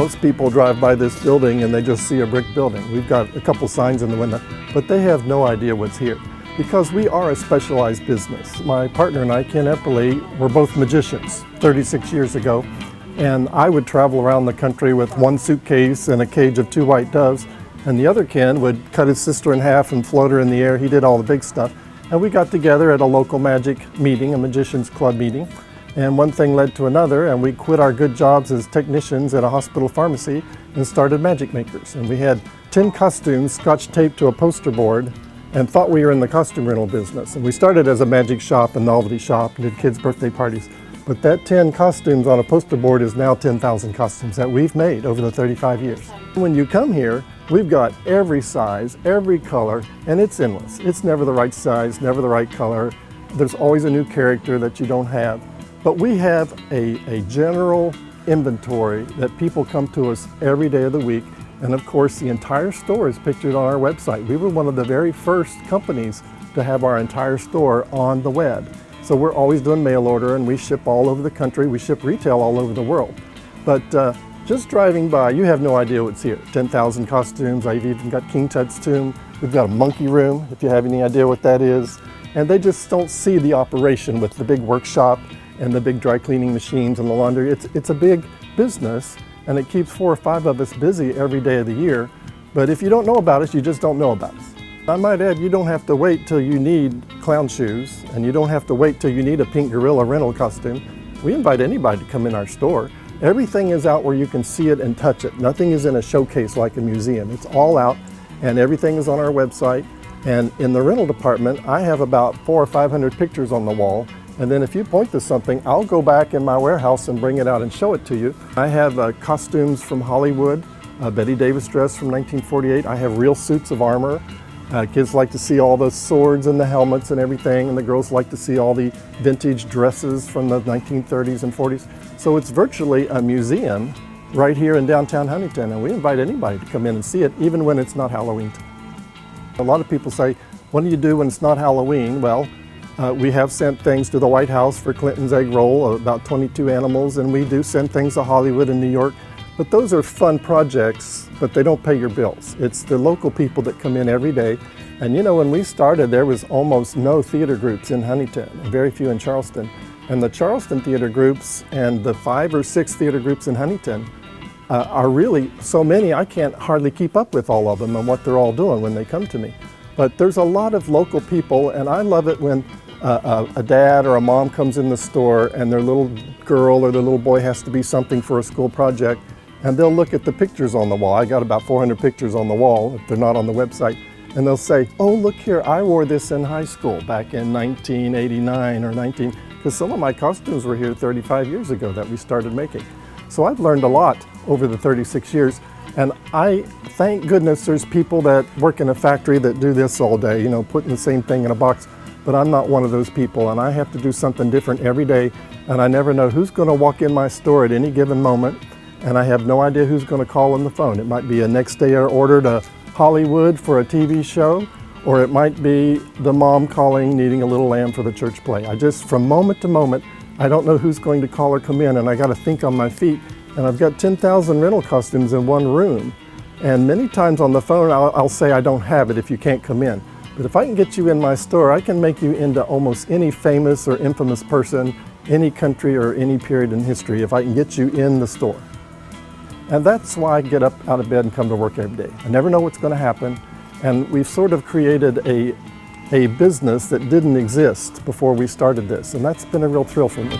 Most people drive by this building and they just see a brick building. We've got a couple signs in the window, but they have no idea what's here because we are a specialized business. My partner and I, Ken Epperly, were both magicians 36 years ago, and I would travel around the country with one suitcase and a cage of 2 white doves, and the other Ken would cut his sister in half and float her in the air. He did all the big stuff. And we got together at a local magic meeting, a magician's club meeting, and one thing led to another, and we quit our good jobs as technicians at a hospital pharmacy and started MagicMakers. And we had 10 costumes scotch taped to a poster board and thought we were in the costume rental business. And we started as a magic shop and novelty shop and did kids' birthday parties. But that 10 costumes on a poster board is now 10,000 costumes that we've made over the 35 years. When you come here, we've got every size, every color, and it's endless. It's never the right size, never the right color. There's always a new character that you don't have. But we have a general inventory that people come to us every day of the week. And of course, the entire store is pictured on our website. We were one of the very first companies to have our entire store on the web. So we're always doing mail order, and we ship all over the country. We ship retail all over the world. But just driving by, you have no idea what's here. 10,000 costumes. I've even got King Tut's tomb. We've got a monkey room, if you have any idea what that is. And they just don't see the operation with the big workshop and the big dry cleaning machines and the laundry. It's a big business, and it keeps 4 or 5 of us busy every day of the year. But if you don't know about us, you just don't know about us. I might add, you don't have to wait till you need clown shoes, and you don't have to wait till you need a pink gorilla rental costume. We invite anybody to come in our store. Everything is out where you can see it and touch it. Nothing is in a showcase like a museum. It's all out, and everything is on our website. And in the rental department, I have about 400 or 500 pictures on the wall. And then if you point to something, I'll go back in my warehouse and bring it out and show it to you. I have costumes from Hollywood, Betty Davis dress from 1948. I have real suits of armor. Kids like to see all the swords and the helmets and everything, and the girls like to see all the vintage dresses from the 1930s and 40s. So it's virtually a museum right here in downtown Huntington, and we invite anybody to come in and see it, even when it's not Halloween. A lot of people say, what do you do when it's not Halloween? Well, we have sent things to the White House for Clinton's egg roll, about 22 animals, and we do send things to Hollywood and New York. But those are fun projects, but they don't pay your bills. It's the local people that come in every day. And you know, when we started, there was almost no theater groups in Huntington, and very few in Charleston. And the Charleston theater groups and the 5 or 6 theater groups in Huntington are really so many, I can't hardly keep up with all of them and what they're all doing when they come to me. But there's a lot of local people, and I love it when a dad or a mom comes in the store and their little girl or their little boy has to be something for a school project, and they'll look at the pictures on the wall. I got about 400 pictures on the wall, if they're not on the website, and they'll say, oh, look here, I wore this in high school back in 1989 or because some of my costumes were here 35 years ago that we started making. So I've learned a lot over the 36 years, and I thank goodness there's people that work in a factory that do this all day, you know, putting the same thing in a box. But I'm not one of those people, and I have to do something different every day, and I never know who's going to walk in my store at any given moment, and I have no idea who's going to call on the phone. It might be a next day order to Hollywood for a TV show, or it might be the mom calling needing a little lamb for the church play. From moment to moment, I don't know who's going to call or come in, and I got to think on my feet. And I've got 10,000 rental costumes in one room, and many times on the phone I'll say I don't have it if you can't come in. But if I can get you in my store, I can make you into almost any famous or infamous person, any country or any period in history, if I can get you in the store. And that's why I get up out of bed and come to work every day. I never know what's going to happen, and we've sort of created a business that didn't exist before we started this, and that's been a real thrill for me.